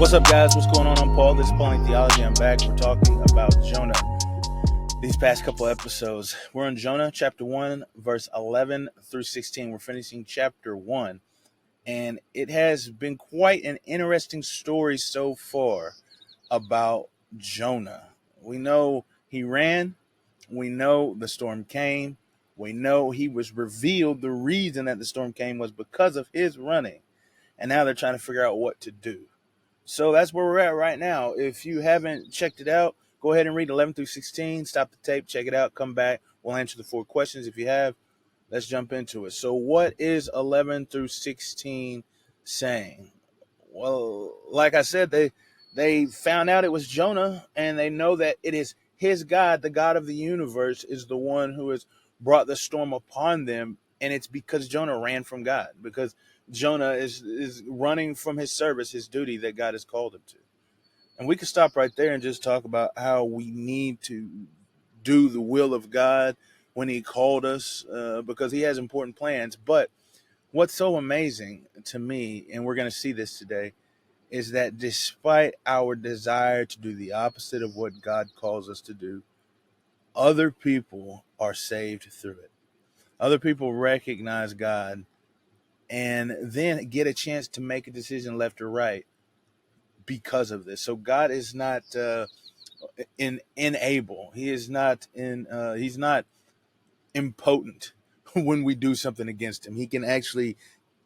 What's up, guys? What's going on? I'm Paul. This is Pauline Theology. I'm back. We're talking about Jonah. These past couple episodes, we're in Jonah chapter 1, verse 11 through 16. We're finishing chapter 1. And it has been quite an interesting story so far about Jonah. We know he ran. We know the storm came. We know he was revealed. The reason that the storm came was because of his running. And now they're trying to figure out what to do. So that's where we're at right now. If you haven't checked it out, go ahead and read 11 through 16. Stop the tape, check it out, come back. We'll answer the 4 questions. If you have, let's jump into it. So what is 11 through 16 saying? Well, like I said, they found out it was Jonah, and they know that it is his God, the God of the universe, is the one who has brought the storm upon them. And it's because Jonah ran from God, because Jonah is running from his service, his duty that God has called him to. And we could stop right there and just talk about how we need to do the will of God when he called us, because he has important plans. But what's so amazing to me, and we're going to see this today, is that despite our desire to do the opposite of what God calls us to do, other people are saved through it. Other people recognize God and then get a chance to make a decision left or right because of this. So God is not unable. He is not he's not impotent when we do something against him. He can actually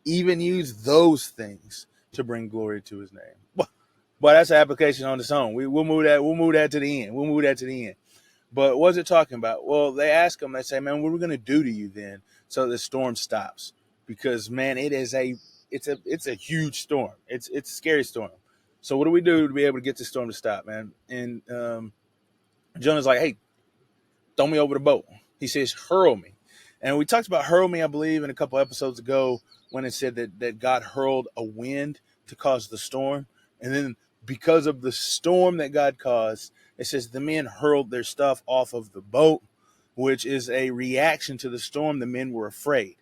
even use those things to bring glory to his name. But that's an application on its own. We'll move that to the end. But what's it talking about? Well, they ask him, they say, man, what are we going to do to you then so the storm stops? Because, man, it's a huge storm. It's a scary storm. So what do we do to be able to get the storm to stop, man? And Jonah's like, hey, throw me over the boat. He says, hurl me. And we talked about hurl me, I believe, in a couple episodes ago when it said that God hurled a wind to cause the storm. And then because of the storm that God caused, it says the men hurled their stuff off of the boat, which is a reaction to the storm. The men were afraid.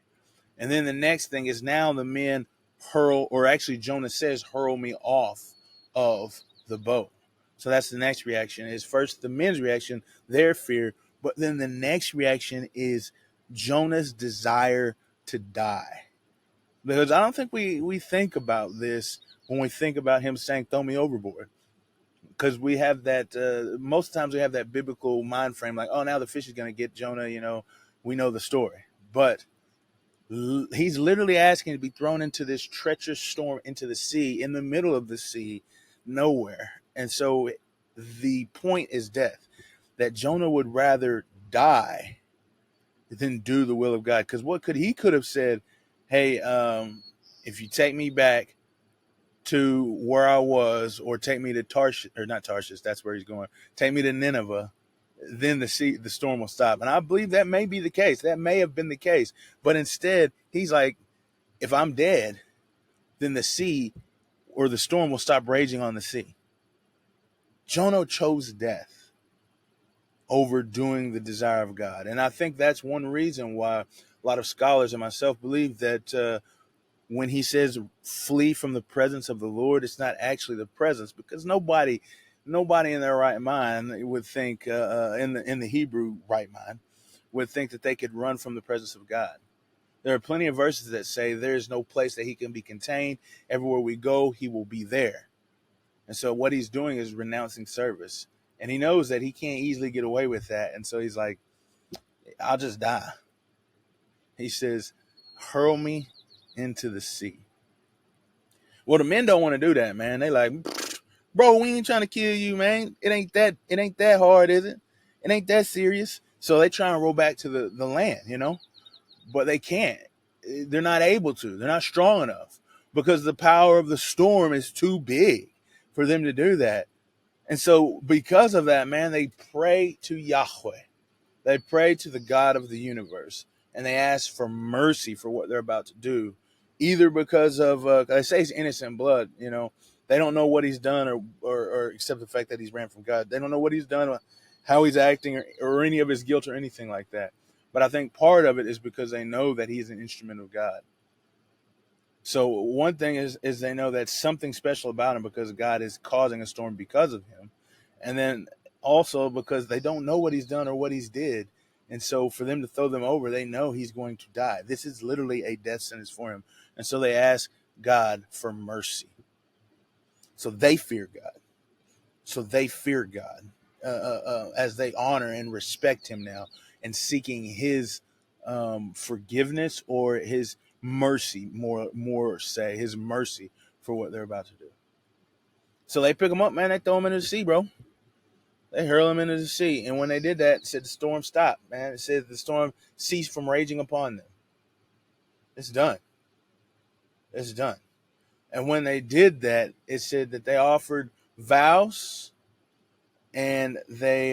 And then the next thing is now the men hurl, or actually Jonah says, hurl me off of the boat. So that's the next reaction. Is first the men's reaction, their fear, but then the next reaction is Jonah's desire to die. Because I don't think we think about this when we think about him saying, throw me overboard. Because we have that, most times we have that biblical mind frame, like, oh, now the fish is going to get Jonah, we know the story. But he's literally asking to be thrown into this treacherous storm, into the sea, in the middle of the sea, nowhere. And so the point is death, that Jonah would rather die than do the will of God. Because he could have said, hey, if you take me back to where I was, or take me to Tarshish, or not Tarshish, that's where he's going, take me to Nineveh, then the storm will stop. And I believe that may be the case. That may have been the case. But instead, he's like, if I'm dead, then the sea or the storm will stop raging on the sea. Jonah chose death over doing the desire of God. And I think that's one reason why a lot of scholars and myself believe that when he says flee from the presence of the Lord, it's not actually the presence, because nobody in their right mind would think, in the Hebrew right mind, would think that they could run from the presence of God. There are plenty of verses that say there is no place that he can be contained. Everywhere we go, he will be there. And so what he's doing is renouncing service. And he knows that he can't easily get away with that. And so he's like, I'll just die. He says, hurl me into the sea. Well, the men don't want to do that, man. They like, bro, we ain't trying to kill you, man. It ain't that hard, is it? It ain't that serious. So they try and roll back to the land, but they can't. They're not able to. They're not strong enough, because the power of the storm is too big for them to do that. And so because of that, man, they pray to Yahweh. They pray to the God of the universe, and they ask for mercy for what they're about to do, either because of, they say it's innocent blood, they don't know what he's done, or except the fact that he's ran from God. They don't know what he's done, how he's acting, or any of his guilt or anything like that. But I think part of it is because they know that he's an instrument of God. So one thing is they know that something special about him because God is causing a storm because of him, and then also because they don't know what he's done or what he's did, and so for them to throw them over, they know he's going to die. This is literally a death sentence for him, and so they ask God for mercy. So they fear God. So they fear God as they honor and respect him now, and seeking his forgiveness or his mercy, more say his mercy for what they're about to do. So they pick him up, man. They throw him into the sea, bro. They hurl him into the sea, and when they did that, it said the storm stopped. Man, it said the storm ceased from raging upon them. It's done. It's done. And when they did that, it said that they offered vows and they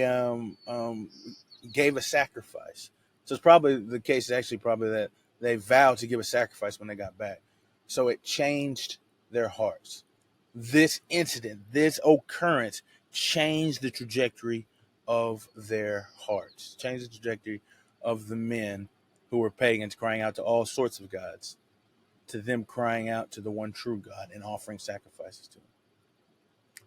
gave a sacrifice. So it's probably the case is actually probably that they vowed to give a sacrifice when they got back. So it changed their hearts. This incident, this occurrence changed the trajectory of their hearts, changed the trajectory of the men who were pagans crying out to all sorts of gods, to them crying out to the one true God and offering sacrifices to him.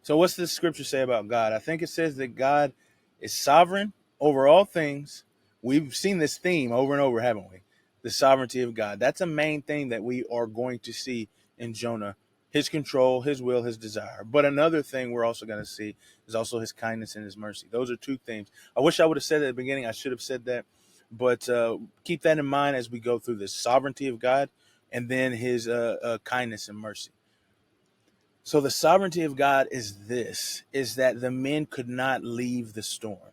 So what's the scripture say about God? I think it says that God is sovereign over all things. We've seen this theme over and over, haven't we? The sovereignty of God. That's a main thing that we are going to see in Jonah. His control, his will, his desire. But another thing we're also going to see is also his kindness and his mercy. Those are two themes. I wish I would have said that at the beginning. I should have said that. But keep that in mind as we go through the sovereignty of God and then his kindness and mercy. So the sovereignty of God is that the men could not leave the storm.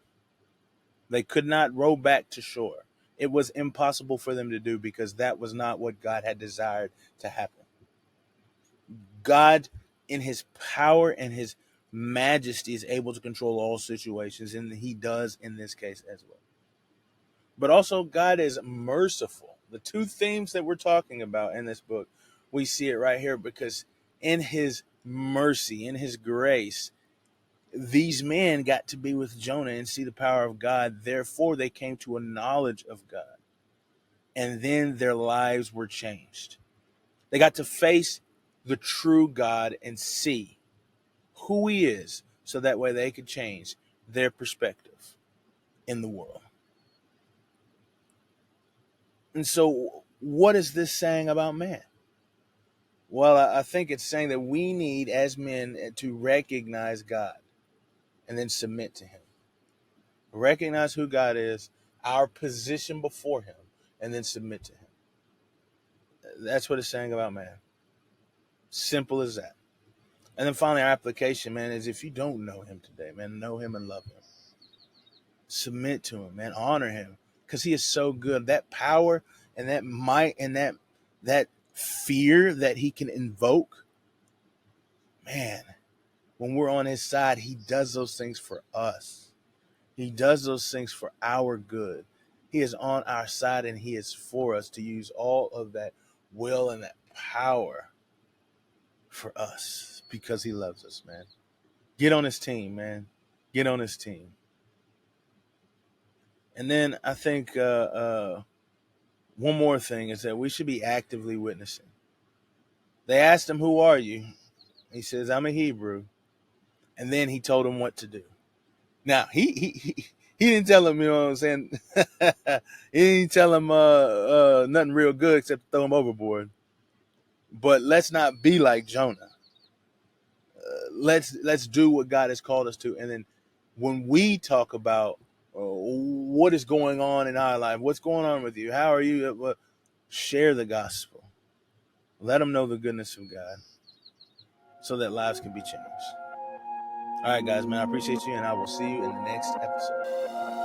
They could not row back to shore. It was impossible for them to do because that was not what God had desired to happen. God, in his power and his majesty, is able to control all situations, and he does in this case as well. But also, God is merciful. The two themes that we're talking about in this book, we see it right here because in his mercy, in his grace, these men got to be with Jonah and see the power of God. Therefore, they came to a knowledge of God. And then their lives were changed. They got to face the true God and see who he is so that way they could change their perspective in the world. And so, what is this saying about man? Well, I think it's saying that we need, as men, to recognize God and then submit to him. Recognize who God is, our position before him, and then submit to him. That's what it's saying about man. Simple as that. And then finally, our application, man, is if you don't know him today, man, know him and love him. Submit to him, man. Honor him because he is so good. That power and that might and that fear that he can invoke, man, when we're on his side, he does those things for us. He does those things for our good. He is on our side and he is for us to use all of that will and that power for us because he loves us, man. Get on his team, man. Get on his team. And then I think one more thing is that we should be actively witnessing. They asked him, "Who are you?" He says, "I'm a Hebrew." And then he told them what to do. Now, he didn't tell him, you know what I'm saying? He didn't tell him nothing real good except to throw him overboard. But let's not be like Jonah. Let's do what God has called us to. And then when we talk about what is going on in our life, what's going on with you, how are you, share the gospel. Let them know the goodness of God so that lives can be changed. All right, guys, man, I appreciate you, and I will see you in the next episode.